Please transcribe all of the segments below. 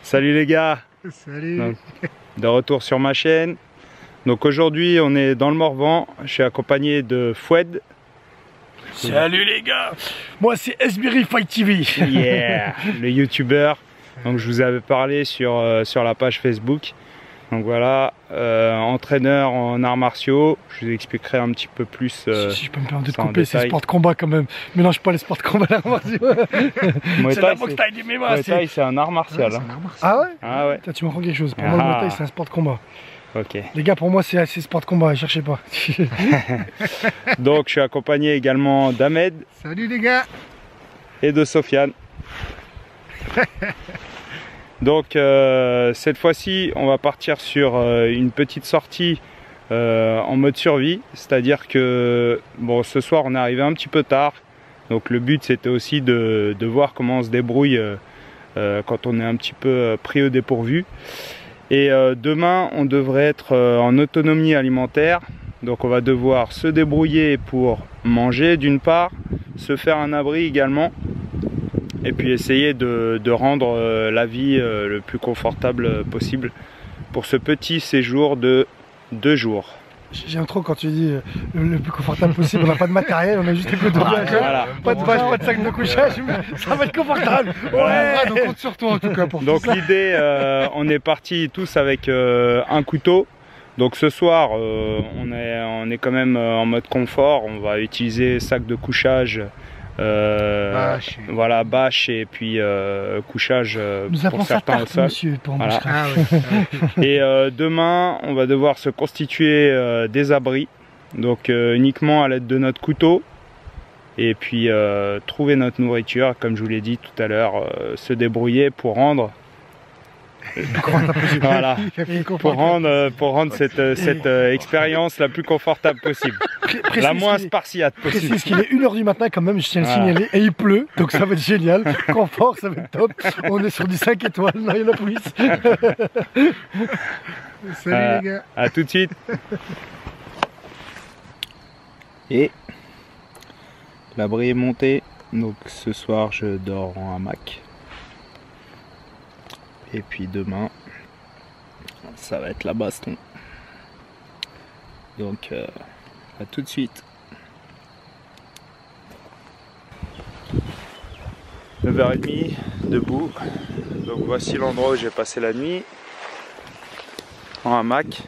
Salut les gars. Salut. Donc, de retour sur ma chaîne. Donc aujourd'hui on est dans le Morvan. Je suis accompagné de Foued. Salut les gars. Moi c'est Esbiri Fight TV. Yeah, le youtubeur. Donc je vous avais parlé sur la page Facebook. Donc voilà, entraîneur en arts martiaux. Je vous expliquerai un petit peu plus. Si je peux me permettre de te couper, c'est sport de combat quand même. Mélange pas les sports de combat et l'art martiaux. C'est la boxe taille du mémoire. Muay Thai c'est un art martial. Ouais, ah ouais? Ah ouais. Tu m'apprends quelque chose. Pour moi le Muay Thai c'est un sport de combat. Ok. Les gars, pour moi c'est sport de combat, cherchez pas. Donc je suis accompagné également d'Ahmed. Salut les gars. Et de Sofiane. Donc cette fois-ci on va partir sur une petite sortie en mode survie, c'est-à-dire que bon, ce soir on est arrivé un petit peu tard, donc le but c'était aussi de voir comment on se débrouille quand on est un petit peu pris au dépourvu. Et demain on devrait être en autonomie alimentaire, donc on va devoir se débrouiller pour manger d'une part, se faire un abri également, et puis essayer de rendre la vie le plus confortable possible pour ce petit séjour de 2 jours. J'aime trop quand tu dis le plus confortable possible. On n'a pas de matériel, on a juste des coups de voilà. Pas de bâche, pas de sac de couchage, ça va être confortable. Ouais, donc compte sur toi en tout cas pour donc l'idée, on est partis tous avec un couteau. Donc ce soir, on est quand même en mode confort. On va utiliser sac de couchage. Bâche. Voilà, bâche et puis couchage pour certains au sol. Monsieur, pour voilà. Et demain on va devoir se constituer des abris, donc uniquement à l'aide de notre couteau, et puis trouver notre nourriture, comme je vous l'ai dit tout à l'heure, se débrouiller pour rendre voilà, pour rendre cette expérience la plus confortable possible, la moins spartiate possible. Précise qu'il est 1 h du matin quand même, je tiens à le signaler, et il pleut, donc ça va être génial, confort, ça va être top, on est sur du 5 étoiles, non il y en a plus. Salut les gars. À tout de suite. Et l'abri est monté, donc ce soir je dors en hamac. Et puis demain, ça va être la baston. Donc, à tout de suite. 9h30, debout. Donc voici l'endroit où j'ai passé la nuit. En hamac.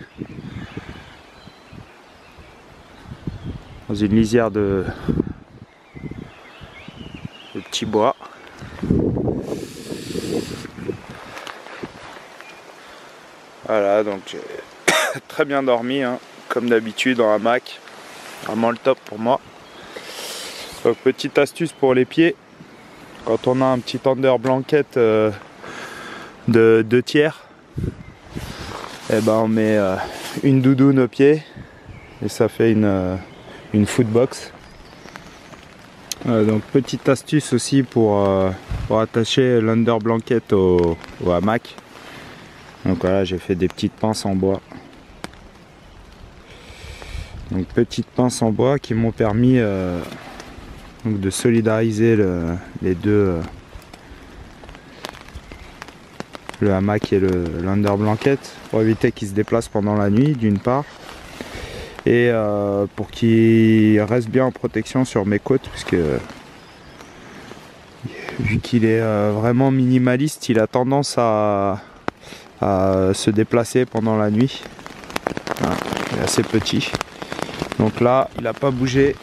Dans une lisière de petits bois. Voilà, donc j'ai très bien dormi, hein, comme d'habitude en hamac, vraiment le top pour moi. Donc, petite astuce pour les pieds, quand on a un petit under blanket de 2 tiers, et ben on met une doudoune au pied et ça fait une footbox. Donc petite astuce aussi pour attacher l'under blanket au hamac. Donc voilà, j'ai fait des petites pinces en bois. Donc petites pinces en bois qui m'ont permis donc de solidariser les deux, le hamac et l'under blanket, pour éviter qu'il se déplace pendant la nuit d'une part, et pour qu'il reste bien en protection sur mes côtes, puisque vu qu'il est vraiment minimaliste, il a tendance à se déplacer pendant la nuit. Voilà, il est assez petit, donc là il n'a pas bougé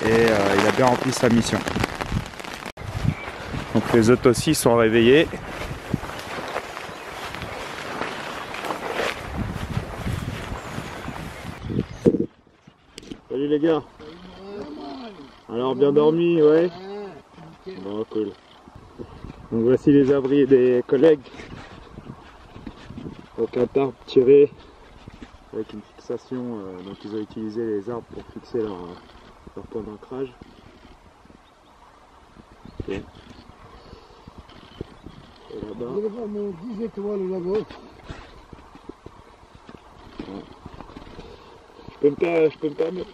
et il a bien rempli sa mission. Donc les autres aussi sont réveillés. Salut les gars. Alors bien dormi, ouais. Bon, cool. Donc voici les abris des collègues. Donc un tarp tiré avec une fixation, donc ils ont utilisé les arbres pour fixer leur point d'ancrage. Okay. Et là-bas. Je vais voir mon 10 étoiles là-bas. Ouais. Je peux me permettre.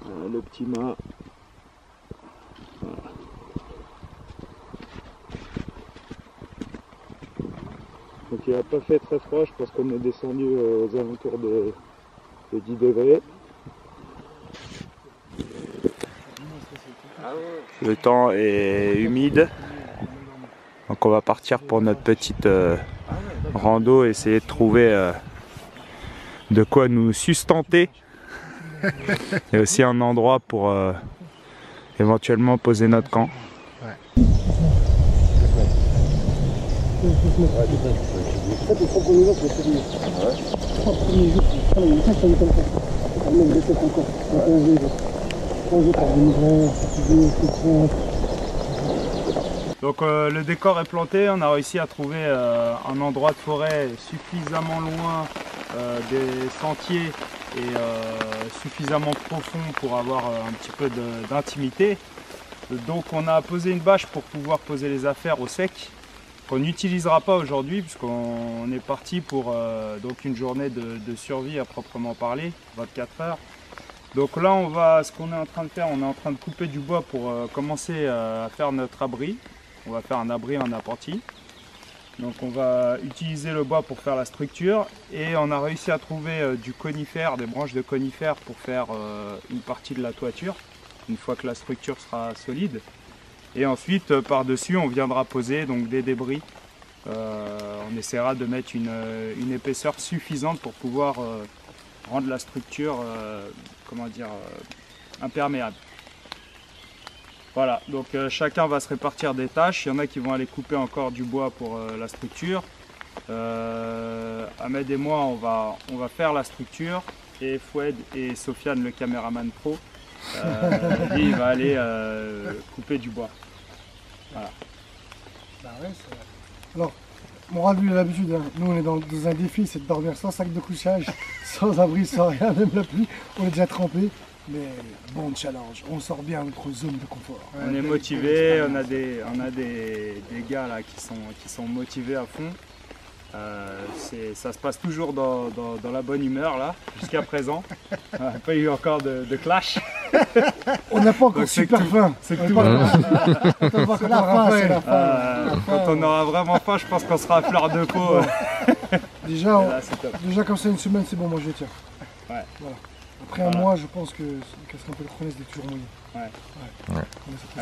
Voilà, le petit mât. Voilà. il n'a pas fait très froid, je pense qu'on est descendu aux alentours de 10 degrés. Le temps est humide, donc on va partir pour notre petite rando, essayer de trouver de quoi nous sustenter et aussi un endroit pour éventuellement poser notre camp. Donc le décor est planté, on a réussi à trouver un endroit de forêt suffisamment loin des sentiers et suffisamment profond pour avoir un petit peu d'intimité. Donc on a posé une bâche pour pouvoir poser les affaires au sec, qu'on n'utilisera pas aujourd'hui puisqu'on est parti pour donc une journée de survie à proprement parler, 24 heures. Donc là ce qu'on est en train de faire, on est en train de couper du bois pour commencer à faire notre abri. On va faire un abri en appentis. Donc on va utiliser le bois pour faire la structure et on a réussi à trouver du conifère, des branches de conifère pour faire une partie de la toiture une fois que la structure sera solide. Et ensuite par-dessus on viendra poser donc des débris. On essaiera de mettre une épaisseur suffisante pour pouvoir rendre la structure imperméable. Voilà, donc chacun va se répartir des tâches. Il y en a qui vont aller couper encore du bois pour la structure. Ahmed et moi, on va faire la structure. Et Foued et Sofiane, le caméraman pro, lui, il va aller couper du bois. Voilà. Bah ouais, alors, Moral, lui, il a l'habitude. Hein. Nous, on est dans un défi, c'est de dormir sans sac de couchage, sans abri, sans rien, même la pluie. On est déjà trempé. Mais bon challenge, on sort bien de notre zone de confort. On est motivé, on a des gars là qui sont motivés à fond. Ça se passe toujours dans la bonne humeur là, jusqu'à présent. On n'a pas eu encore de clash. On n'a pas encore super faim. C'est tout. Quand on aura vraiment faim, je pense qu'on sera à fleur de peau. Déjà comme ça une semaine, c'est bon, moi je tiens. Ouais. Voilà. Après un mois, je pense que casser un peu le chrono, c'est toujours mouillé. Ouais.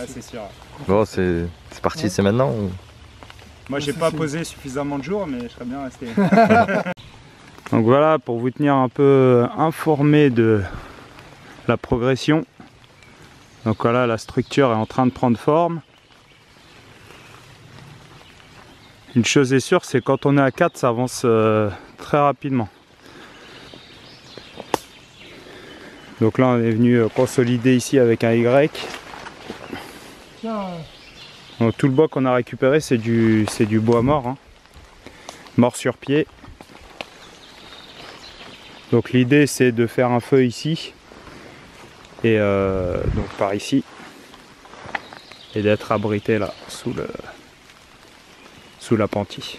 C'est sûr. Bon, c'est parti, c'est maintenant ou... Moi, j'ai pas posé suffisamment de jours, mais je serais bien resté. Donc voilà, pour vous tenir un peu informé de la progression. Donc voilà, la structure est en train de prendre forme. Une chose est sûre, c'est quand on est à 4, ça avance très rapidement. Donc là on est venu consolider ici avec un Y. Donc, tout le bois qu'on a récupéré c'est du bois mort, hein. Mort sur pied. Donc l'idée c'est de faire un feu ici et donc par ici et d'être abrité là sous l'appentis.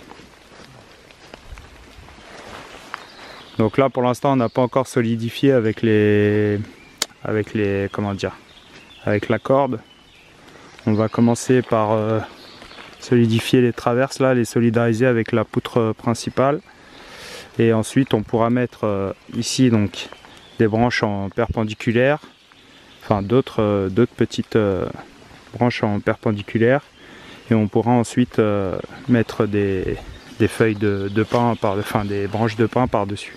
Donc là pour l'instant on n'a pas encore solidifié avec la corde. On va commencer par solidifier les traverses là, les solidariser avec la poutre principale. Et ensuite on pourra mettre ici donc des branches en perpendiculaire, enfin d'autres petites branches en perpendiculaire. Et on pourra ensuite mettre des feuilles de pin, des branches de pin par-dessus.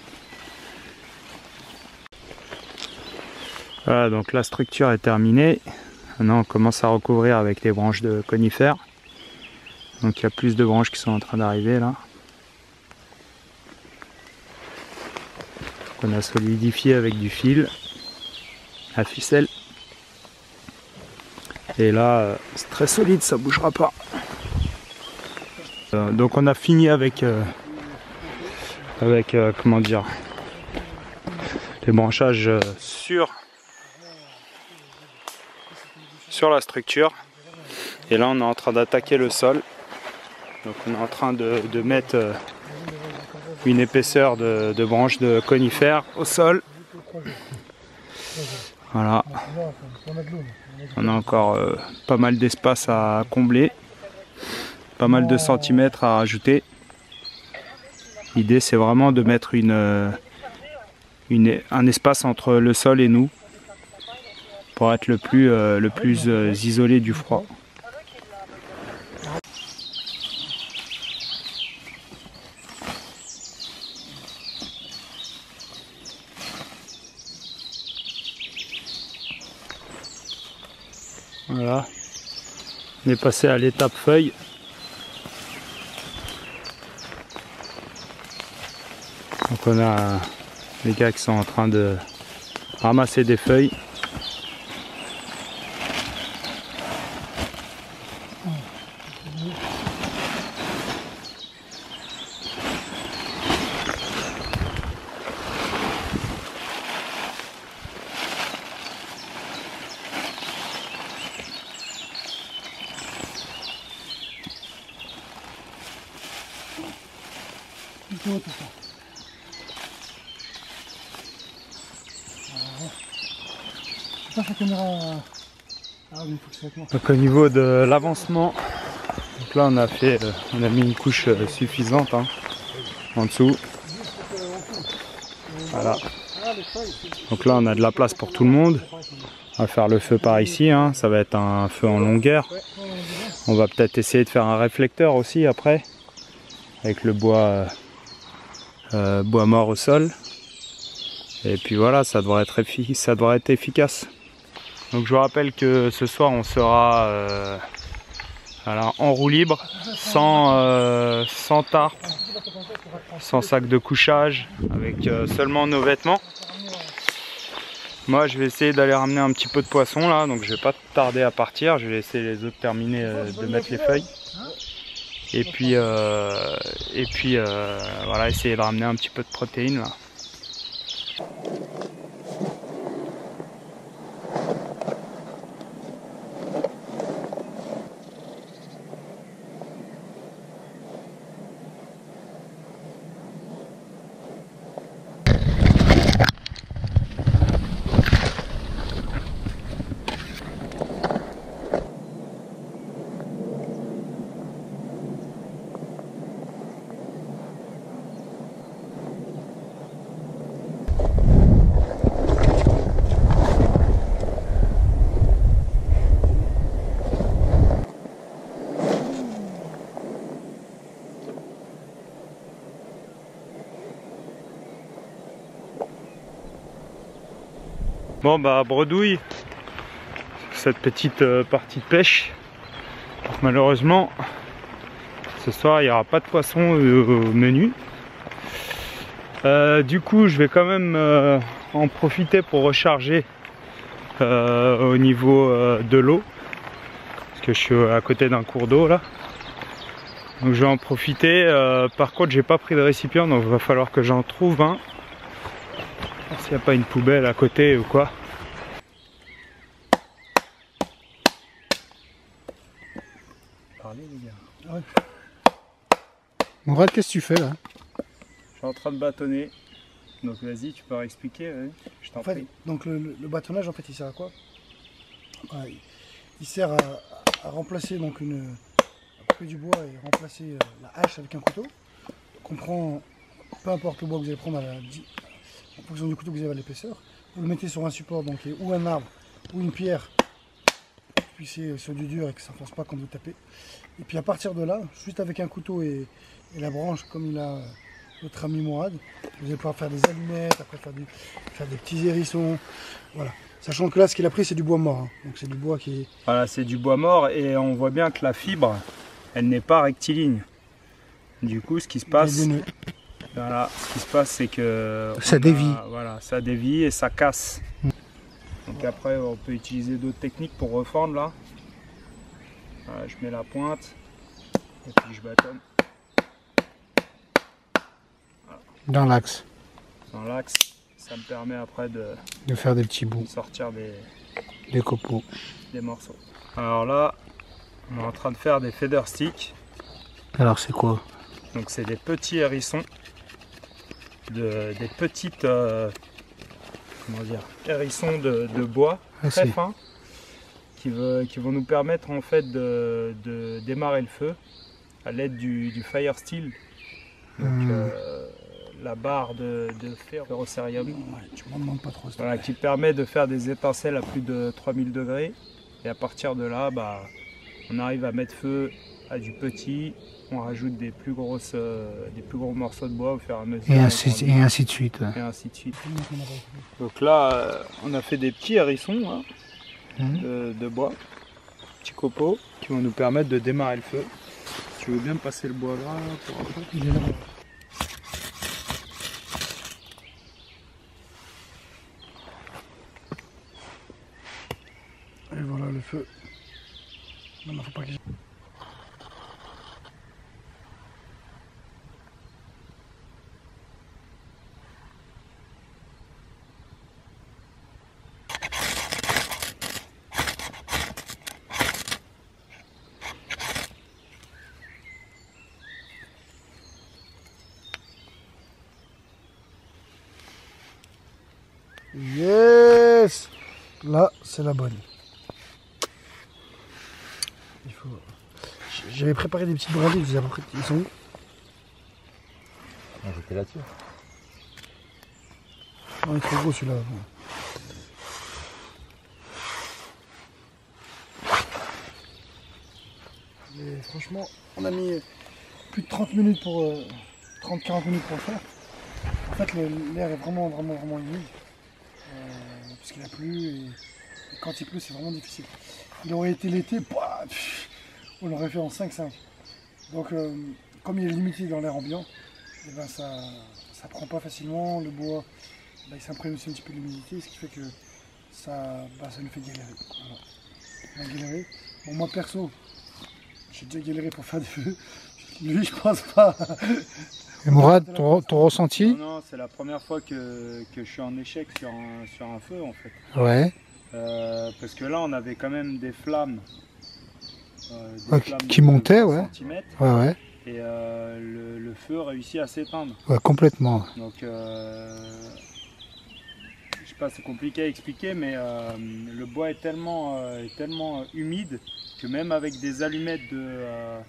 Voilà, donc la structure est terminée. Maintenant on commence à recouvrir avec les branches de conifères. Donc il y a plus de branches qui sont en train d'arriver là. On a solidifié avec du fil à ficelle. Et là c'est très solide, ça bougera pas. Donc on a fini avec les branchages sur la structure. Et là on est en train d'attaquer le sol. Donc on est en train de mettre une épaisseur de branches de conifères au sol. Voilà. On a encore pas mal d'espace à combler. Pas mal de centimètres à rajouter. L'idée c'est vraiment de mettre un espace entre le sol et nous pour être le plus isolé du froid. Voilà, on est passé à l'étape feuille. Donc on a les gars qui sont en train de ramasser des feuilles. Donc au niveau de l'avancement, donc là on a mis une couche suffisante hein, en dessous. Voilà. Donc là on a de la place pour tout le monde. On va faire le feu par ici, hein. Ça va être un feu en longueur. On va peut-être essayer de faire un réflecteur aussi après, avec le bois mort au sol. Et puis voilà, ça devrait être efficace. Donc je vous rappelle que ce soir on sera en roue libre, sans tarp, sans sac de couchage, avec seulement nos vêtements. Moi je vais essayer d'aller ramener un petit peu de poisson là, donc je vais pas tarder à partir. Je vais laisser les autres terminer de mettre les feuilles. Et puis voilà, essayer de ramener un petit peu de protéines là. Bon bah bredouille cette petite partie de pêche. Malheureusement ce soir il n'y aura pas de poisson au menu. Du coup je vais quand même en profiter pour recharger au niveau de l'eau, parce que je suis à côté d'un cours d'eau là. Donc je vais en profiter. Par contre j'ai pas pris de récipient, donc il va falloir que j'en trouve un. S'il n'y a pas une poubelle à côté ou quoi. Parlez les gars. Ouais. Mourad, qu'est-ce que tu fais là? Je suis en train de bâtonner. Donc vas-y, tu peux expliquer, je t'en prie. Donc le bâtonnage en fait il sert à quoi? Il sert à remplacer donc couper du bois et remplacer la hache avec un couteau. Donc on prend, peu importe le bois que vous allez prendre en fonction du couteau que vous avez à l'épaisseur, vous le mettez sur un support, donc ou un arbre ou une pierre, puis c'est sur du dur et que ça ne s'enfonce pas quand vous tapez. Et puis à partir de là, juste avec un couteau et la branche comme il a notre ami Mourad, vous allez pouvoir faire des allumettes, après faire des petits hérissons, voilà. Sachant que là ce qu'il a pris c'est du bois mort, hein. Donc c'est du bois qui est... Voilà, c'est du bois mort et on voit bien que la fibre, elle n'est pas rectiligne. Du coup ce qui se passe... Voilà, ce qui se passe c'est que ça dévie. Voilà, ça dévie et ça casse. Donc après on peut utiliser d'autres techniques pour refendre là. Voilà, je mets la pointe et puis je bâtonne. Voilà. Dans l'axe. Dans l'axe, ça me permet après de faire des petits bouts. De sortir des copeaux. Des morceaux. Alors là, on est en train de faire des feather sticks. Alors c'est quoi? Donc c'est des petits hérissons. Des petites hérissons de bois très fins qui vont nous permettre en fait de démarrer le feu à l'aide du fire steel Donc, la barre de ferrocérium, Ouais, tu m'en demandes pas trop. voilà, qui permet de faire des étincelles à plus de 3000 degrés. Et à partir de là, bah, on arrive à mettre feu à du petit. On rajoute des plus gros morceaux de bois au fur et à mesure. Et ainsi de suite. Ouais. Et ainsi de suite. Donc là, on a fait des petits hérissons hein, de bois, petits copeaux, qui vont nous permettre de démarrer le feu. Tu veux bien me passer le bois gras pour après? Il est là. Et voilà le feu. Non, mais faut pas que Yes! Là, c'est la bonne. Il faut... J'avais préparé des petites brindilles, vous avez appris, ils sont où? Ah, j'étais là-dessus. Non, il est trop gros celui-là. Mais franchement, on a mis plus de 30 minutes pour 30-40 minutes pour le faire. En fait, l'air est vraiment humide. Parce qu'il a plu et quand il pleut, c'est vraiment difficile. Il aurait été l'été, on l'aurait fait en 5-5. Donc, comme il est limité dans l'air ambiant, et ben ça prend pas facilement. Le bois, ben, il s'imprègne aussi un petit peu d'humidité, ce qui fait que ça nous fait galérer. Voilà. On a galéré. Bon, moi perso, j'ai déjà galéré pour faire des feux. Lui, je pense pas. Et Mourad, ton ressenti? Non, c'est la première fois que je suis en échec sur un feu en fait. Ouais. Parce que là, on avait quand même des flammes. Qui montaient, ouais. Centimètres, Ouais, ouais. et le feu réussit à s'éteindre. Ouais, complètement. Donc, je sais pas, c'est compliqué à expliquer, mais le bois est tellement humide que même avec des allumettes de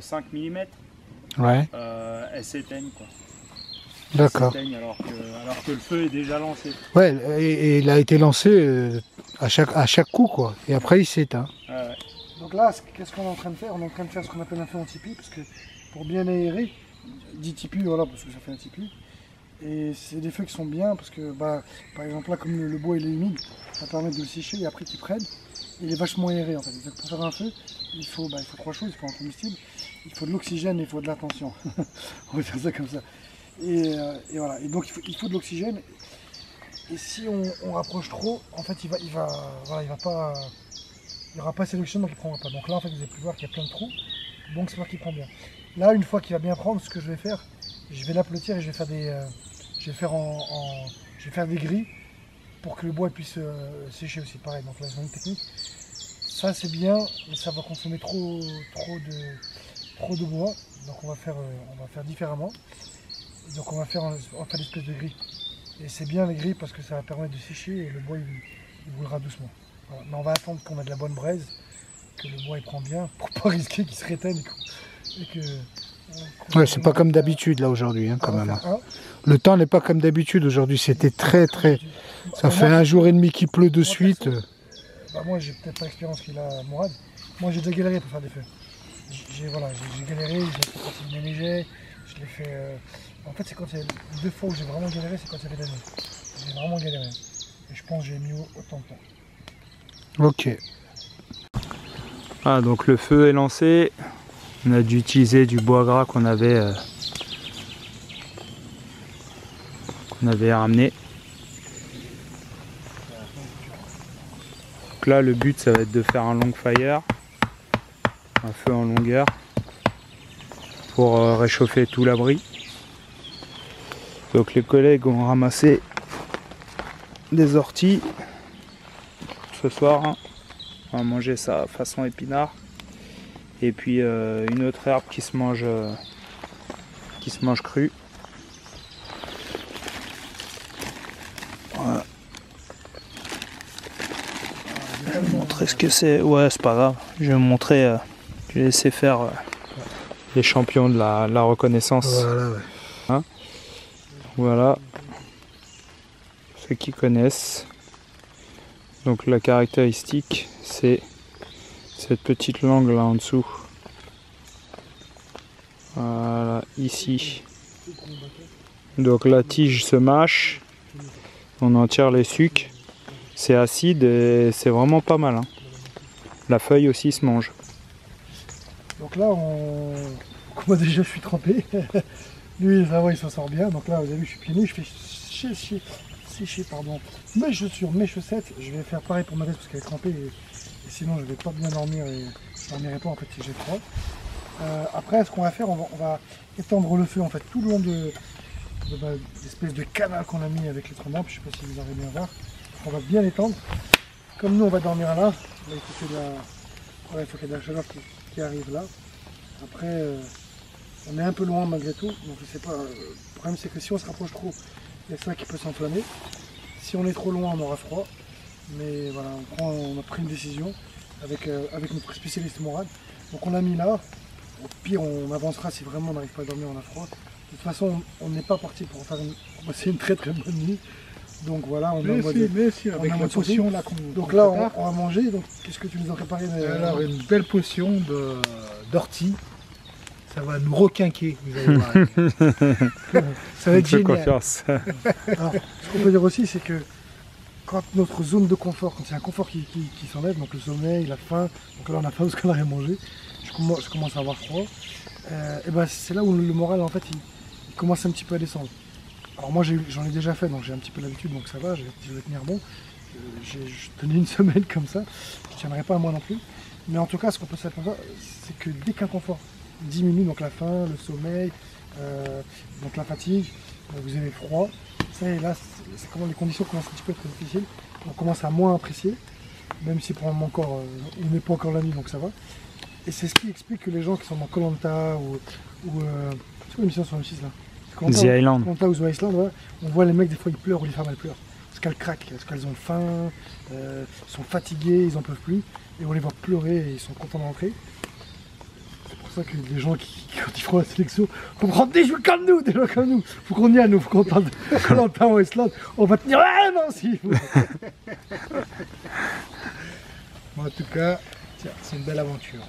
5 mm, Ouais. elles s'éteignent quoi. D'accord. Elles s'éteignent alors que le feu est déjà lancé. Ouais, et il a été lancé à chaque coup, quoi. Et après, il s'éteint. Ouais. Donc là, qu'est-ce qu'on est en train de faire? On est en train de faire ce qu'on appelle un feu en tipi, parce que pour bien aérer, dit tipi, voilà, parce que ça fait un tipi. Et c'est des feux qui sont bien, parce que, bah, par exemple, là, comme le bois il est humide, ça permet de le sécher et après qu'il prenne. Il est vachement aéré en fait. Donc pour faire un feu, il faut 3 choses. Il faut un combustible, il faut de l'oxygène et il faut de l'attention. On va faire ça comme ça. Et voilà. Et donc il faut de l'oxygène. Et si on rapproche trop, en fait, il n'y aura pas assez d'oxygène, donc il ne prendra pas. Donc là, en fait, vous allez plus voir qu'il y a plein de trous. Donc c'est moi qui prend bien. Là, une fois qu'il va bien prendre, ce que je vais faire, je vais l'applaudir et je vais faire des grilles pour que le bois puisse sécher aussi. Pareil, donc là, c'est une technique. Ça, c'est bien, mais ça va consommer trop de bois. Donc on va faire différemment. Donc on va faire des espèces de grilles. Et c'est bien les grilles parce que ça va permettre de sécher et le bois il brûlera doucement. Voilà. Mais on va attendre qu'on ait de la bonne braise, que le bois il prend bien, pour pas risquer qu'il se réteigne. Ouais, c'est pas comme d'habitude là aujourd'hui, hein, quand même. Le temps n'est pas comme d'habitude aujourd'hui, c'était très. Ça fait un jour et demi qu'il pleut de suite. Moi j'ai peut-être pas l'expérience qu'il a Mourad. Moi j'ai déjà galéré pour faire des feux. J'ai galéré, je l'ai fait quand il neigeait, je l'ai fait. En fait c'est quand il y a 2 fois où j'ai vraiment galéré, c'est quand il y avait de la neige. J'ai vraiment galéré. Et je pense que j'ai mis autant de temps. Ok. Ah, donc le feu est lancé. On a dû utiliser du bois gras qu'on avait ramené. Donc là le but ça va être de faire un long fire, un feu en longueur pour réchauffer tout l'abri. Donc les collègues ont ramassé des orties ce soir, hein. On va manger ça façon épinard. Et puis une autre herbe qui se mange crue. Voilà. Je vais vous montrer ce que c'est. Ouais, c'est pas grave. Je vais vous montrer. Je vais laisser faire les champions de la reconnaissance. Voilà, ouais. Hein, voilà, ceux qui connaissent. Donc la caractéristique, c'est cette petite langue là en dessous. Voilà, ici. Donc la tige se mâche, on en tire les sucs. C'est acide et c'est vraiment pas mal. Hein. La feuille aussi se mange. Donc là, moi déjà je suis trempé. Lui, ça va, il s'en sort bien. Donc là, vous avez vu, je suis pieds nus, je fais sécher, pardon, mes chaussures, mes chaussettes. Je vais faire pareil pour ma veste parce qu'elle est trempée et sinon je vais pas bien dormir et je dormirai pas en fait si j'ai froid. Après, ce qu'on va faire, on va étendre le feu en fait tout le long de l'espèce de canal qu'on a mis avec les troncs d'arbres. Je sais pas si vous arrivez bien à voir. On va bien l'étendre. Comme nous, on va dormir là. Il faut qu'il y ait de la chaleur qui arrive là. Après, on est un peu loin malgré tout. Donc je sais pas. Le problème, c'est que si on se rapproche trop, il y a ça qui peut s'enflammer. Si on est trop loin, on aura froid. Mais voilà, on a pris une décision avec notre spécialiste Morad. Donc on l'a mis là. Au pire, on avancera si vraiment on n'arrive pas à dormir, on a froid. De toute façon, on n'est pas parti pour faire passer une très très bonne nuit. Donc voilà, on avec la potion là. Donc là, on va manger. Donc qu'est-ce que tu nous as préparé? Alors une belle potion d'ortie. Ça va nous requinquer, vous allez voir. Ça va être génial. Confiance. Alors, ce qu'on peut dire aussi, c'est que quand notre zone de confort, quand c'est un confort qui s'enlève, donc le sommeil, la faim, donc là on a faim parce qu'on n'a rien mangé, je commence à avoir froid, et ben c'est là où le moral en fait il commence un petit peu à descendre. Alors moi j'en ai déjà fait, donc j'ai un petit peu l'habitude, donc ça va, je vais tenir bon. Je tenais une semaine comme ça, je ne tiendrai pas à moi non plus. Mais en tout cas, ce qu'on peut savoir, c'est que dès qu'un confort diminue, donc la faim, le sommeil, donc la fatigue, vous avez froid, ça et là, c'est comment les conditions commencent un petit peu à être difficiles. On commence à moins apprécier, même si pour le moment encore, on n'est pas encore la nuit, donc ça va. Et c'est ce qui explique que les gens qui sont dans Koh Lanta ou c'est quoi l'émission sur M6 là? The Island. Koh Lanta ou The Island, ouais, on voit les mecs des fois ils pleurent ou les femmes elles pleurent. Parce qu'elles craquent, parce qu'elles ont faim, sont fatiguées, ils en peuvent plus. Et on les voit pleurer et ils sont contents d'entrer. C'est pour ça que les gens quand ils feront la sélection, faut prendre des joueurs comme nous, des gens comme nous. Faut qu'on y aille, nous, faut qu'on tente Koh Lanta ou Island. On va tenir non si. En tout cas, c'est une belle aventure.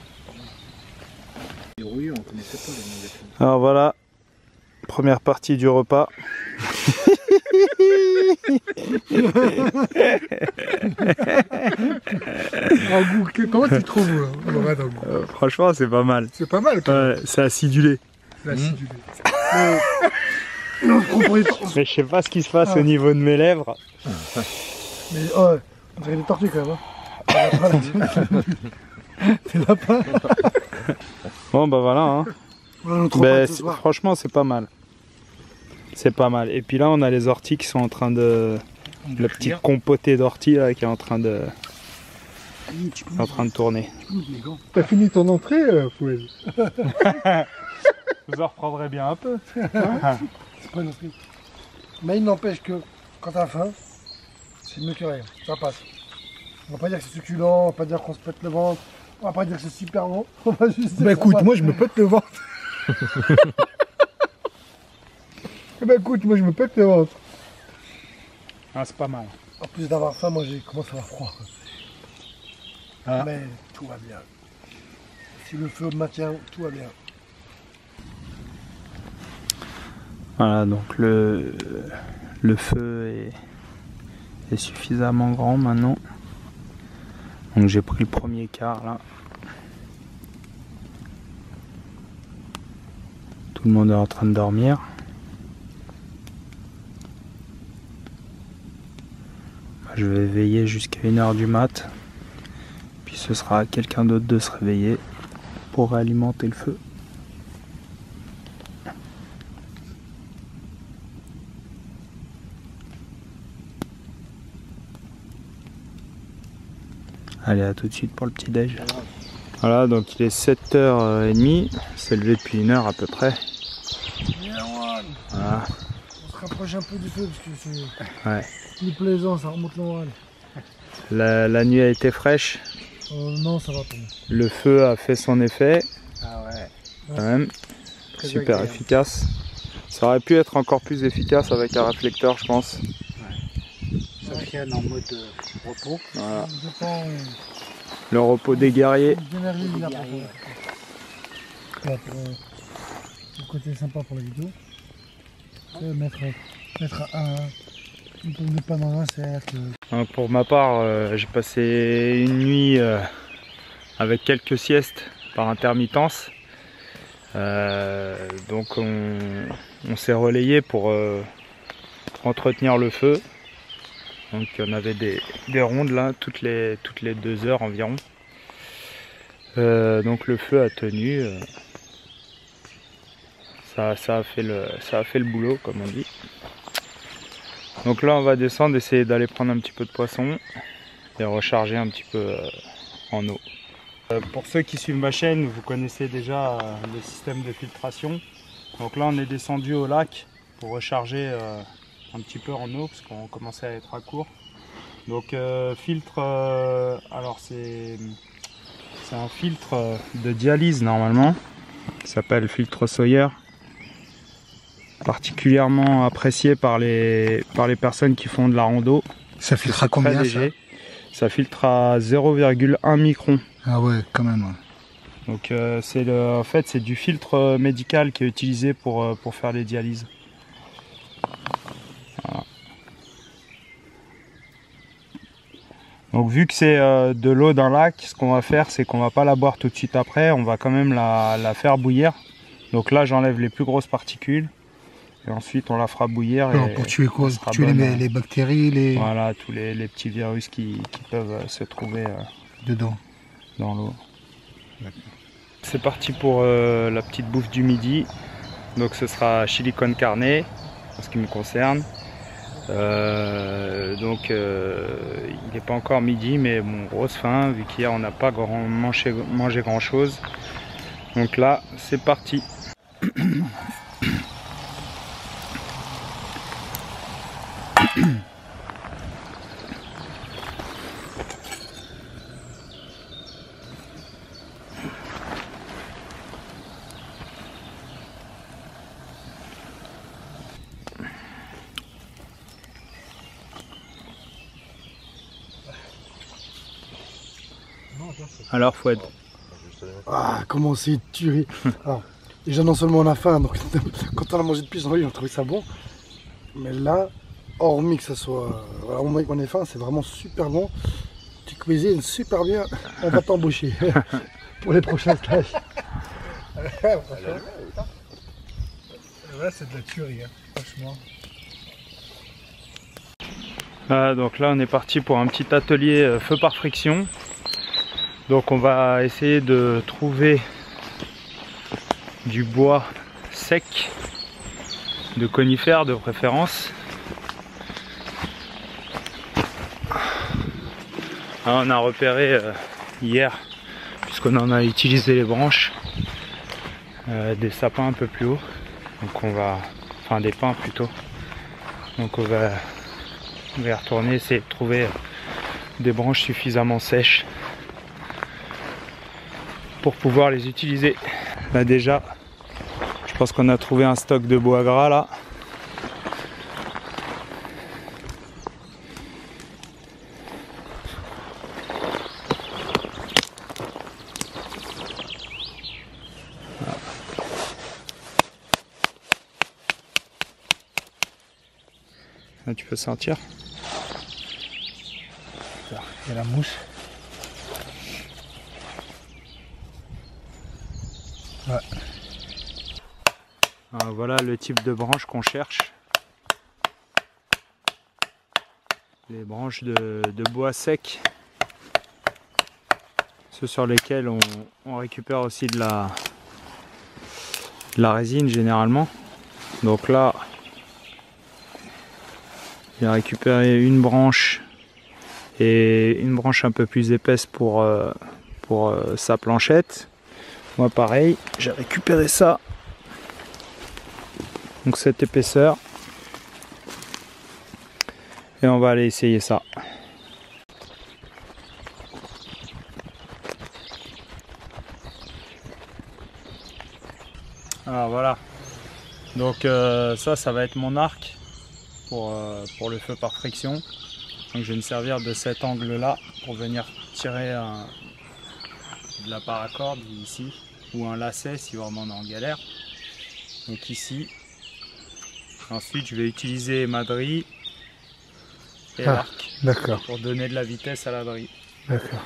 Oui, on connaissait pas les noms. Alors voilà, première partie du repas. Comment tu le trouves Franchement, c'est pas mal. C'est pas mal quand même. Ouais, c'est acidulé. C'est acidulé. Mais je sais pas ce qui se passe au niveau de mes lèvres. Mais oh, on dirait des tortues quand même. Hein. Des lapins. Bon bah voilà. Hein. Voilà notre Ben, repas de ce soir. franchement, c'est pas mal. C'est pas mal. Et puis là, on a les orties qui sont en train de... Le petit compoté d'orties là qui est en train de tourner. T'as fini ton entrée, Fouel? Vous en reprendrez bien un peu. C'est pas une autre. Mais il n'empêche que quand t'as faim, c'est mieux que rien. Ça passe. On va pas dire que c'est succulent, on va pas dire qu'on se pète le ventre, on va pas dire que c'est super bon. On va juste dire Bah que ça écoute, passe. moi je me pète le ventre. Bah écoute, moi je me pète le ventre. Ah, c'est pas mal. En plus d'avoir faim, moi j'ai commencé à avoir froid. Ah. Mais tout va bien. Si le feu maintient, tout va bien. Voilà, donc le feu est suffisamment grand maintenant. Donc j'ai pris le premier quart là. Tout le monde est en train de dormir. Je vais veiller jusqu'à 1 h du mat. Puis ce sera à quelqu'un d'autre de se réveiller pour alimenter le feu. Allez, à tout de suite pour le petit déj. Voilà, donc il est 7h30. C'est levé depuis 1 heure à peu près. Voilà. On se rapproche un peu du feu parce que c'est Ouais. plus plaisant, ça remonte le moral. La nuit a été fraîche. Non, ça va pas. Le feu a fait son effet. Ah ouais. quand même. Très Super agréable. efficace. Ça aurait pu être encore plus efficace avec un réflecteur, je pense. Sofiane en mode repos. Voilà. Je pense, Le repos des guerriers. d'énergie, il a pas le côté sympa pour la vidéo. C'est mettre une pomme de pain dans un cercle. Pour ma part, j'ai passé une nuit avec quelques siestes par intermittence. Donc on s'est relayé pour entretenir le feu. Donc on avait des rondes là toutes les 2 heures environ. Donc le feu a tenu. Ça a fait le boulot comme on dit. Donc là on va descendre, essayer d'aller prendre un petit peu de poisson et recharger un petit peu en eau. Pour ceux qui suivent ma chaîne, vous connaissez déjà le système de filtration. Donc là on est descendu au lac pour recharger un petit peu en eau parce qu'on commençait à être à court. Donc filtre, alors c'est un filtre de dialyse normalement, qui s'appelle filtre Sawyer. Particulièrement apprécié par les personnes qui font de la rando. Ça filtre à combien Très léger. Ça filtre à 0,1 micron. Ah ouais, quand même. Ouais. Donc en fait c'est du filtre médical qui est utilisé pour faire les dialyses. Voilà. Donc vu que c'est de l'eau d'un lac, ce qu'on va faire c'est qu'on va pas la boire tout de suite après, on va quand même la faire bouillir. Donc là j'enlève les plus grosses particules. Et ensuite on la fera bouillir. Alors, et pour tuer quoi? sera Tuer bonne. les bactéries, Voilà, tous les petits virus qui peuvent se trouver dedans. dans l'eau. C'est parti pour la petite bouffe du midi. Donc ce sera chili con carne en ce qui me concerne. Donc il n'est pas encore midi, mais bon, grosse faim vu qu'hier on n'a pas mangé grand chose. Donc là c'est parti. Alors Fouad. Ah, comment c'est tué. Alors, déjà non seulement on a faim, donc quand on a mangé de plus, on a trouvé ça bon. Mais là, hormis que ça soit... Voilà, on est faim, c'est vraiment super bon. Tu cuisines super bien, on va t'embaucher pour les prochains stages. Là c'est de la tuerie, hein, franchement. Donc là on est parti pour un petit atelier feu par friction. Donc on va essayer de trouver du bois sec, de conifères de préférence. Alors on a repéré hier, puisqu'on en a utilisé les branches, des sapins un peu plus haut. Donc on va, enfin des pins plutôt. Donc on va y retourner, essayer de trouver des branches suffisamment sèches pour pouvoir les utiliser. Là déjà, je pense qu'on a trouvé un stock de bois gras là. Là, tu peux sentir. Il y a la mouche. Ouais. Alors, voilà le type de branche qu'on cherche. Les branches de bois sec. Ceux sur lesquels on récupère aussi de la résine généralement. Donc là, j'ai récupéré une branche et une branche un peu plus épaisse pour sa planchette. Moi pareil, j'ai récupéré ça. Donc cette épaisseur. Et on va aller essayer ça. Alors voilà, donc ça va être mon arc pour le feu par friction. Donc je vais me servir de cet angle là pour venir tirer de la paracorde ici, ou un lacet si vraiment on est en galère. Donc ici. Ensuite je vais utiliser ma drille et l'arc pour donner de la vitesse à la drille. D'accord.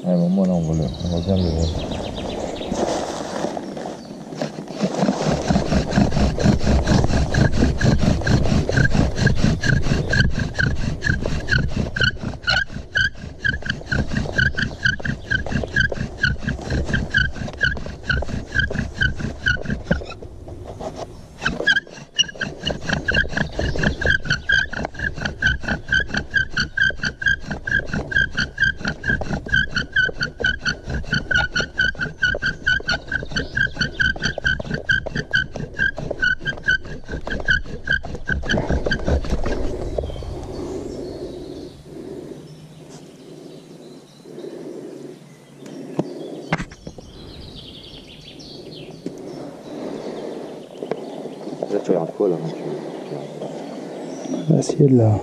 À un moment là, on va bien le... Là, tu regardes quoi là? Là, c'est là.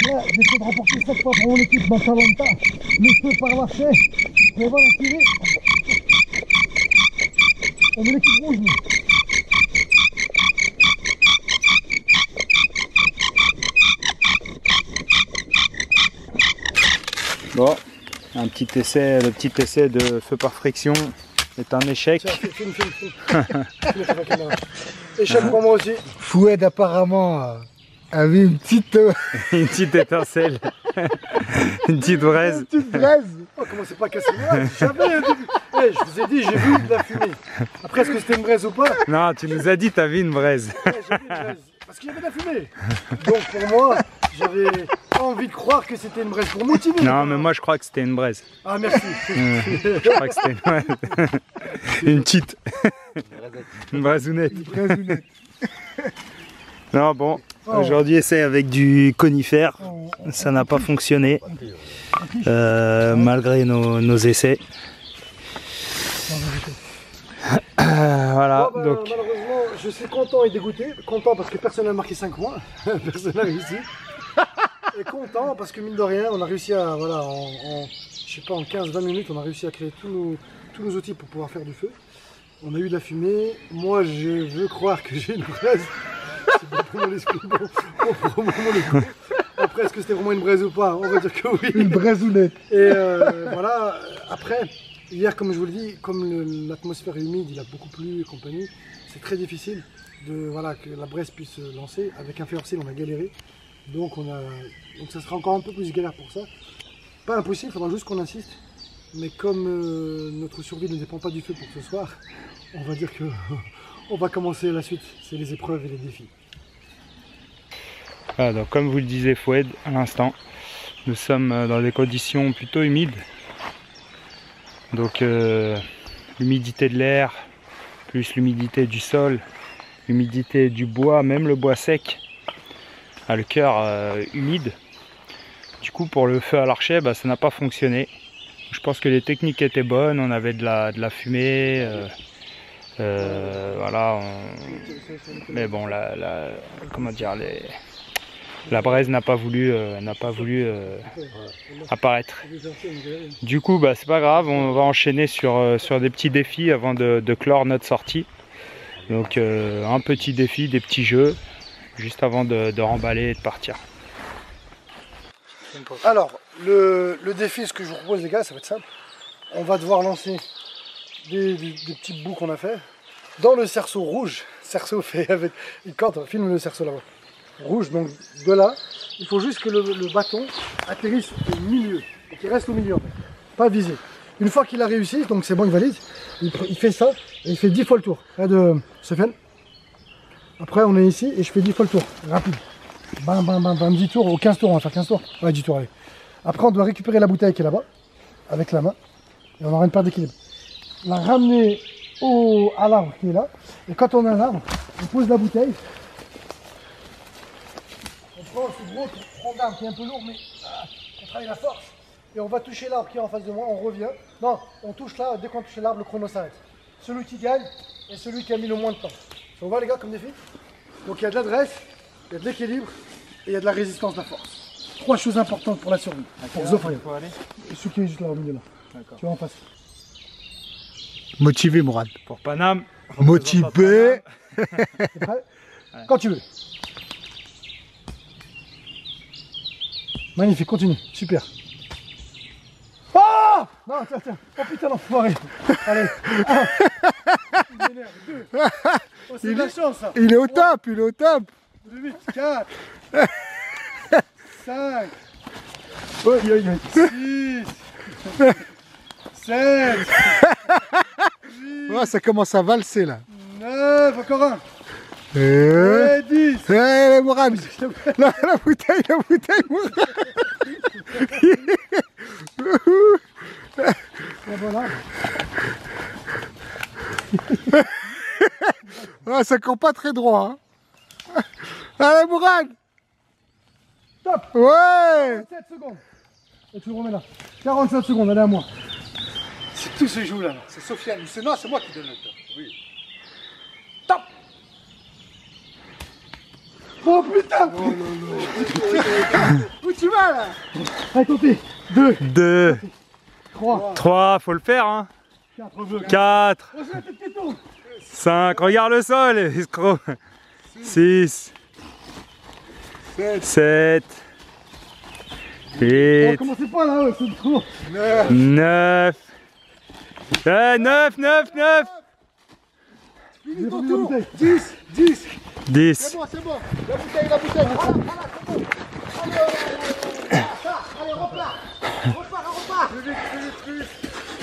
Là, j'essaie de remporter cette fois pour mon équipe Matalanta. Le feu par l'archet. On va l'enfiler. On met l'équipe rouge, nous. Bon, le petit essai de feu par friction est un échec. Tiens, filme. Échec pour moi aussi. Foued apparemment avait une petite... Une petite étincelle, une petite braise. Une petite braise. Oh, comment c'est pas cassé moi? Jamais au début. Hey, je vous ai dit, j'ai vu de la fumée. Après, est-ce que c'était une braise ou pas? Non, tu nous as dit t'as vu une braise. Ouais, j'ai vu une braise. Parce qu'il y avait de la fumée. Donc pour moi, j'avais envie de croire que c'était une braise pour motiver. Non, mais moi je crois que c'était une braise. Ah, merci. Je crois que c'était une braise. Une petite. Une braisounette. Non, bon, aujourd'hui essaye avec du conifère. Ça n'a pas fonctionné. Malgré nos essais. Voilà, Bon, donc. malheureusement, je suis content et dégoûté. Content parce que personne n'a marqué 5 points. Personne n'a réussi. Et content parce que mine de rien, on a réussi à, voilà, je sais pas, en 15-20 minutes, on a réussi à créer tous nos outils pour pouvoir faire du feu. On a eu de la fumée. Moi, je veux croire que j'ai une braise. C'est pas pour mon esprit, bon, pour mon écho. Après, est-ce que c'était vraiment une braise ou pas? On va dire que oui. Une braisounette. Et voilà, après, hier, comme je vous le dis, comme l'atmosphère est humide, il a beaucoup plu et compagnie, c'est très difficile de, voilà, que la braise puisse se lancer. Avec un feu hors ciel, on a galéré. Donc ça sera encore un peu plus galère pour ça. Pas impossible, il faudra juste qu'on insiste. Mais comme notre survie ne dépend pas du feu pour ce soir, on va dire que on va commencer la suite. C'est les épreuves et les défis. Voilà, donc comme vous le disiez Foued à l'instant, nous sommes dans des conditions plutôt humides. Donc l'humidité de l'air, plus l'humidité du sol, l'humidité du bois, même le bois sec, a le cœur humide. Du coup pour le feu à l'archet, bah, ça n'a pas fonctionné. Je pense que les techniques étaient bonnes, on avait de la fumée, voilà, mais bon, comment dire, la braise n'a pas voulu apparaître. Du coup, bah, c'est pas grave, on va enchaîner sur des petits défis avant de clore notre sortie. Donc un petit défi, des petits jeux, juste avant de remballer et de partir. Alors, le défi, ce que je vous propose les gars, ça va être simple. On va devoir lancer des petits bouts qu'on a fait. Dans le cerceau rouge, cerceau fait avec une corde, filme le cerceau là-bas. Rouge, donc de là, il faut juste que le bâton atterrisse au milieu, et qu'il reste au milieu en fait, pas visé. Une fois qu'il a réussi, donc c'est bon, il valide, il fait ça, et il fait 10 fois le tour. Regarde, Sofiane. Après on est ici, et je fais 10 fois le tour, rapide. Bam, bam, bam, bam, 10 tours, ou 15 tours, on va faire 15 tours. Ouais, 10 tours, allez. Après on doit récupérer la bouteille qui est là-bas, avec la main, et on aura une perte d'équilibre. La ramener à l'arbre qui est là, et quand on a l'arbre, on pose la bouteille. On prend ce gros tronc d'arbre qui est un peu lourd, mais on travaille la force. Et on va toucher l'arbre qui est en face de moi, on revient. Non, on touche là, dès qu'on touche l'arbre, le chrono s'arrête. Celui qui gagne est celui qui a mis le moins de temps. Ça vous va les gars comme défi? Donc il y a de l'adresse, il y a de l'équilibre et il y a de la résistance, de la force. 3 choses importantes pour la survie. Pour Zofria. Et celui qui est juste là au milieu là. Tu vois en face. Motivé, Mourad. Pour Paname. Motivé. T'es prêt? Quand tu veux. Magnifique, continue, super. Oh non, tiens. Oh putain, l'enfoiré. Allez, 1. Il m'énerve, 2. Oh, c'est de la chance, ça. Il est au top, il est au top. 8, 4. 5. 6. 7. 8. Oh, ça commence à valser là. 9, encore un. Et 10. Allez, Mourad. La bouteille, Mourad. Et voilà. Ah, ça court pas très droit. Hein. Allez, Mourad. Top. Ouais. 47 secondes. Et tu le remets là. 45 secondes, allez à moi. C'est tout ce joue là. C'est Sofiane. Non, c'est moi qui donne le top. Oui. Top. Oh putain. Oh non. Où tu vas là? Allez, comptez. 2. 2. 3. 3, faut le faire hein. 4. 4. Oh, c'est la tête qui tombe. 5, regarde le sol, escroc. 6. 7. On 8. commencez pas là, c'est trop. 9. 9. Finis ton tour. 10. 10. C'est bon. La bouteille. Voilà, c'est bon. Allez, repars.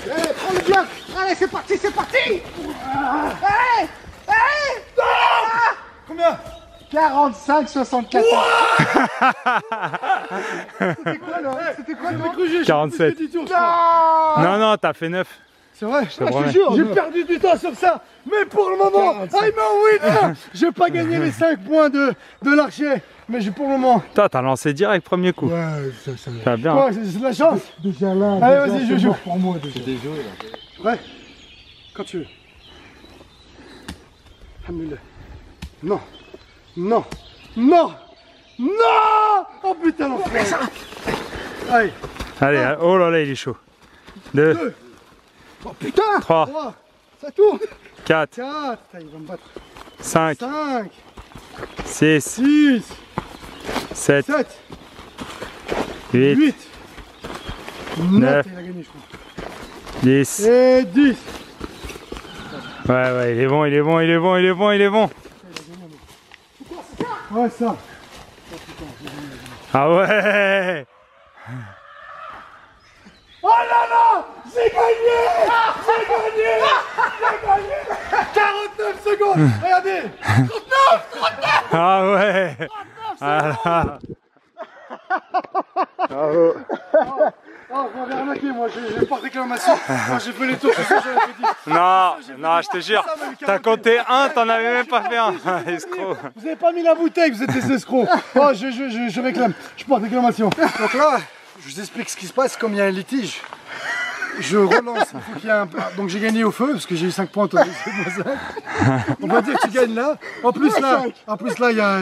Allez, prends le bloc. Allez, c'est parti. Allez. Combien? 45, 74. C'était quoi le 47. Non, t'as fait 9. C'est vrai, te promets. j'ai perdu du temps sur ça, mais pour le moment, I'm a winner. J'ai pas gagné les 5 points de l'archer, mais pour le moment. Toi, t'as lancé direct premier coup. Ouais, ça T'as bien. Ouais, c'est de la chance. déjà là. Allez, vas-y, je joue. Pour moi, déjà. Ouais, quand tu veux. Alhamdoulilah. Non. Oh putain, l'enfoiré. Allez. Allez, oh là là, il est chaud. 2. Oh putain. 3. 3. Ça tourne. 4. 4. Il va me battre. 5. 5. 6. 6. 7. 7. 8. 8. 9. Il a gagné, je crois. 10. Et 10. Ouais, il est bon. Ouais, ça. Ah ouais. Oh là là, j'ai gagné. 49 secondes. Regardez. 39. Ah ouais. Ah là. Bravo. Oh, vous m'avez arnaqué, moi, j'ai pas de réclamation. Moi, j'ai fait les tours, c'est ça que j'avais dit. Non, je te jure, t'as compté 1, t'en avais même pas fait un. Escroc. Vous avez pas mis la bouteille, vous êtes des escrocs. Oh, je réclame, je porte réclamation. Donc là, je vous explique ce qui se passe, comme il y a un litige. Je relance, il faut qu'il y ait un peu. Donc j'ai gagné au feu, parce que j'ai eu 5 points, toi, on va dire que tu gagnes là. En plus là, il y a,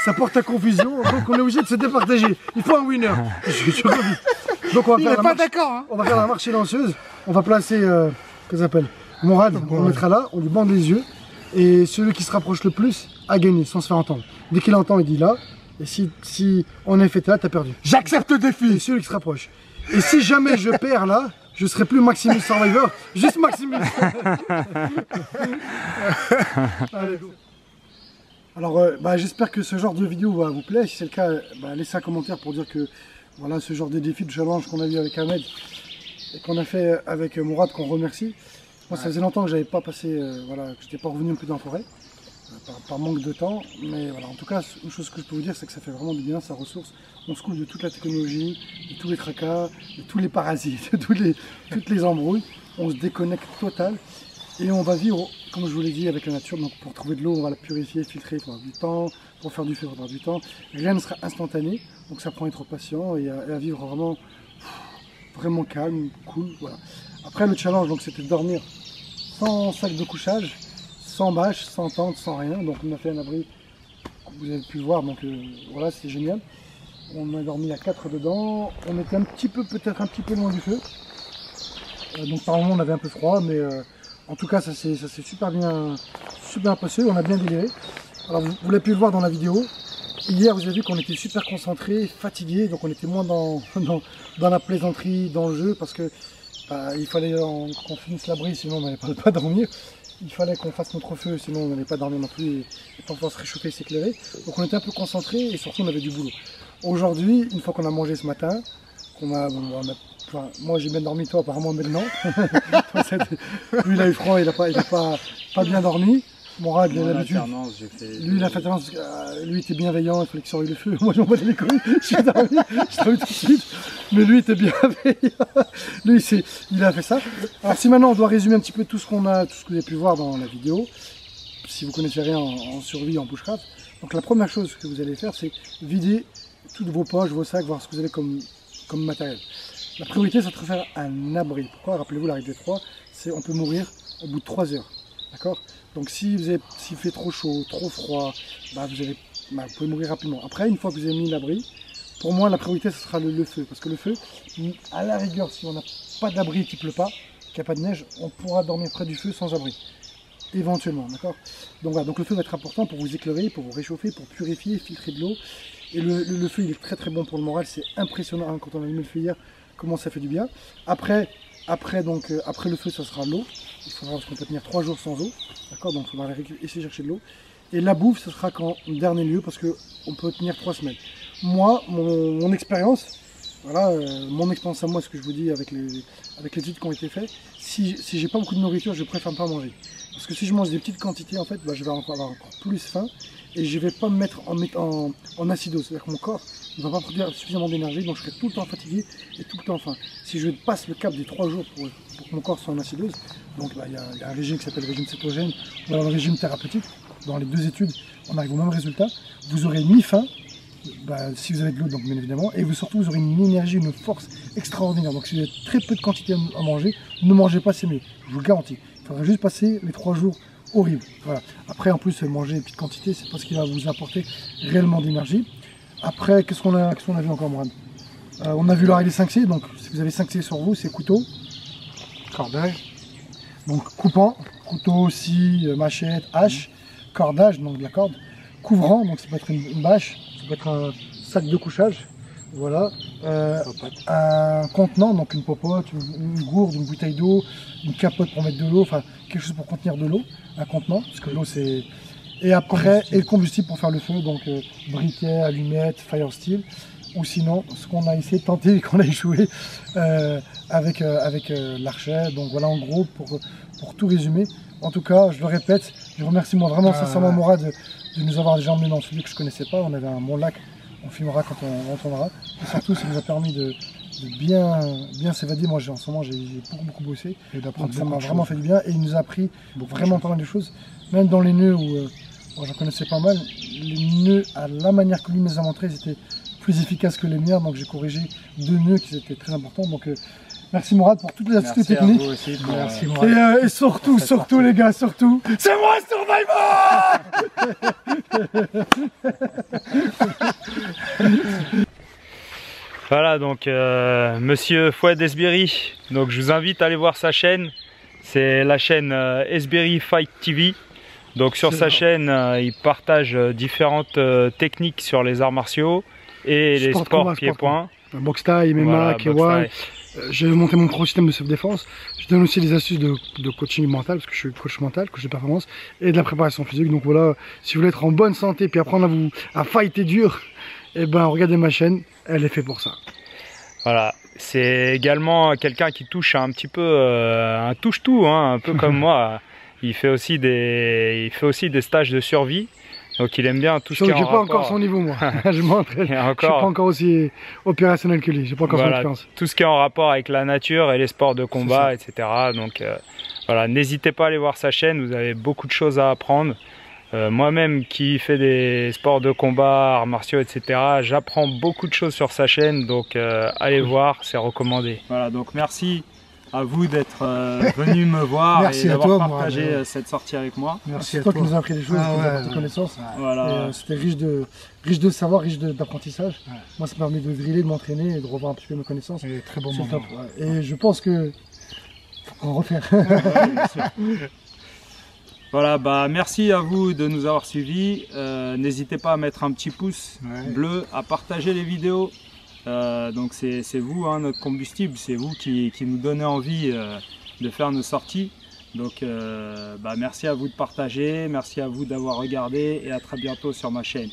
ça porte à confusion, donc on est obligé de se départager. Il faut un winner. Je revis. Donc on va faire pas d'accord. Hein. On va faire la marche silencieuse. On va placer, qu'est-ce que ça s'appelle, Mourad, on le mettra là, on lui bande les yeux. Et celui qui se rapproche le plus a gagné, sans se faire entendre. Dès qu'il entend, il dit là. Et si en effet t'es là, t'as perdu. J'accepte le défi. Et celui qui se rapproche. Et si jamais je perds là, je serai plus Maximus Survivor, juste Maximus. Allez, go. Alors, j'espère que ce genre de vidéo vous plaît. Si c'est le cas, laissez un commentaire pour dire que voilà, ce genre de défi de challenge qu'on a vu avec Ahmed et qu'on a fait avec Mourad, qu'on remercie. Moi, ça faisait longtemps que j'avais pas passé, voilà, que j'étais pas revenu un peu dans la forêt, par manque de temps. Mais voilà, en tout cas, une chose que je peux vous dire, c'est que ça fait vraiment du bien, sa ressource. On se coupe de toute la technologie, de tous les tracas, de tous les parasites, de toutes les embrouilles. On se déconnecte total. Et on va vivre, comme je vous l'ai dit, avec la nature. Donc pour trouver de l'eau, on va la purifier, filtrer, il faudra du temps. Pour faire du feu, il faudra du temps. Rien ne sera instantané. Donc ça prend à être patient et à vivre vraiment calme, cool. Voilà. Après le challenge, donc c'était de dormir sans sac de couchage, sans bâche, sans tente, sans rien. Donc on a fait un abri, vous avez pu le voir, donc voilà, c'était génial. On a dormi à 4 dedans. On était peut-être un petit peu loin du feu. Donc par moment on avait un peu froid, mais en tout cas ça s'est super bien passé, on a bien déliré. Alors vous l'avez pu le voir dans la vidéo. Hier vous avez vu qu'on était super concentrés, fatigués, donc on était moins dans la plaisanterie, dans le jeu, parce que il fallait qu'on finisse l'abri, sinon on n'allait pas dormir. Il fallait qu'on fasse notre feu, sinon on n'allait pas dormir non plus et pas pouvoir se réchauffer, s'éclairer. Donc on était un peu concentrés et surtout on avait du boulot. Aujourd'hui, une fois qu'on a mangé ce matin, moi j'ai bien dormi, toi apparemment maintenant. Lui il a eu froid, il n'a pas bien dormi. Mourad, l'habitude. Lui il a fait alternance, lui était bienveillant, il fallait qu'il surveille le feu. Moi j'en battais les couilles, j'ai dormi tout de suite. Mais lui était bienveillant. Lui il a fait ça. Alors si maintenant on doit résumer un petit peu tout ce que vous avez pu voir dans la vidéo, si vous connaissez rien en survie, en bushcraft, donc la première chose que vous allez faire, c'est vider toutes vos poches, vos sacs, voir ce que vous avez comme matériel. La priorité, c'est de faire un abri. Pourquoi? Rappelez-vous, la règle des 3, c'est on peut mourir au bout de 3 heures. D'accord? Donc s'il fait trop chaud, trop froid, vous pouvez mourir rapidement. Après, une fois que vous avez mis l'abri, pour moi, la priorité, ce sera le feu. Parce que le feu, à la rigueur, si on n'a pas d'abri et qu'il ne pleut pas, qu'il n'y a pas de neige, on pourra dormir près du feu sans abri. Éventuellement, d'accord? Donc voilà, donc le feu va être important pour vous éclairer, pour vous réchauffer, pour purifier, filtrer de l'eau. Et le feu, il est très très bon pour le moral, c'est impressionnant hein, quand on a allumé le feu hier, comment ça fait du bien. Après le feu, ça sera l'eau. Il faudra, parce qu'on peut tenir 3 jours sans eau, d'accord? Donc il faudra essayer de chercher de l'eau. Et la bouffe, ce sera qu'en dernier lieu, parce qu'on peut tenir 3 semaines. Moi, mon expérience, voilà, mon expérience à moi, ce que je vous dis avec les études qui ont été faites, si j'ai pas beaucoup de nourriture, je préfère pas manger. Parce que si je mange des petites quantités, en fait, je vais avoir encore plus faim et je vais pas me mettre en acidose. C'est-à-dire que mon corps ne va pas produire suffisamment d'énergie, donc je serai tout le temps fatigué et tout le temps faim. Si je passe le cap des 3 jours pour que mon corps soit en acidose, donc il y a un régime qui s'appelle le régime cétogène ou alors le régime thérapeutique. Dans les 2 études, on arrive au même résultat. Vous aurez ni faim, si vous avez de l'eau, donc bien évidemment, et surtout vous aurez une énergie, une force extraordinaire. Donc si vous avez très peu de quantité à manger, ne mangez pas, c'est mieux, je vous le garantis. Il faudra juste passer les 3 jours horribles. Voilà. Après, en plus, manger une petite quantité, c'est pas ce qui va vous apporter réellement d'énergie. Après, qu'est-ce qu'on a vu encore, Mourad? On a vu l'oreille des 5C, donc si vous avez 5C sur vous, c'est couteau, cordage, donc coupant, couteau, scie, machette, hache, cordage, donc de la corde, couvrant, donc ça peut être une bâche, ça peut être un sac de couchage, voilà, un contenant, donc une popote, une gourde, une bouteille d'eau, une capote pour mettre de l'eau, enfin quelque chose pour contenir de l'eau, un contenant, parce que l'eau c'est... Et après, et le combustible pour faire le feu, donc briquet, allumettes, fire steel, ou sinon ce qu'on a essayé de tenter et qu'on a échoué avec l'archet. Donc voilà en gros pour tout résumer. En tout cas, je le répète, je remercie moi vraiment sincèrement Mourad de nous avoir déjà emmené dans celui que je ne connaissais pas. On avait un bon lac, on filmera quand on retournera. Et surtout, ça nous a permis de bien s'évader. Moi en ce moment j'ai beaucoup bossé. Et d'apprendre ça m'a vraiment fait du bien. Et il nous a appris vraiment pas mal de choses. Même dans les nœuds où j'en connaissais pas mal, les nœuds à la manière que lui nous a montré, ils étaient plus efficaces que les miens. Donc j'ai corrigé 2 nœuds qui étaient très importants. Donc merci Mourad pour toutes les astuces techniques. Merci Mourad. Et surtout les gars, surtout, c'est moi Survivor. Voilà donc monsieur Fouad Esbiri, donc je vous invite à aller voir sa chaîne, c'est la chaîne Esbiri Fight TV. Donc sur sa chaîne il partage différentes techniques sur les arts martiaux et les sports pieds-points. Box Thai, MMA, Voilà, K1. box J'ai monté mon propre système de self-défense. Je donne aussi des astuces de coaching mental, parce que je suis coach mental, coach de performance, et de la préparation physique. Donc voilà, si vous voulez être en bonne santé, puis apprendre à fighter dur, et ben regardez ma chaîne, elle est faite pour ça. Voilà, c'est également quelqu'un qui touche un petit peu un touche-tout, hein, un peu comme moi. Il fait aussi des stages de survie. Donc il aime bien tout ce qui est en J'ai pas rapport. encore son niveau moi, je m'entraîne, je suis pas encore aussi opérationnel que lui, j'ai pas encore son expérience. Tout ce qui est en rapport avec la nature et les sports de combat, etc. Donc voilà, n'hésitez pas à aller voir sa chaîne, vous avez beaucoup de choses à apprendre. Moi-même qui fais des sports de combat, arts martiaux, etc. J'apprends beaucoup de choses sur sa chaîne, donc allez voir, c'est recommandé. Voilà, donc merci à vous d'être venu me voir Merci et à d'avoir toi, partagé cette sortie avec moi. Merci à toi qui nous a appris des choses, de connaissances. Voilà. C'était riche de savoir, riche d'apprentissage. Moi, ça m'a permis de driller, de m'entraîner et de revoir un petit peu mes connaissances. Et très bon moment. Et je pense que faut en refaire. Voilà, bah merci à vous de nous avoir suivis. N'hésitez pas à mettre un petit pouce bleu, à partager les vidéos. Donc c'est vous, hein, notre combustible, c'est vous qui nous donnez envie de faire nos sorties. Donc bah merci à vous de partager, merci à vous d'avoir regardé et à très bientôt sur ma chaîne.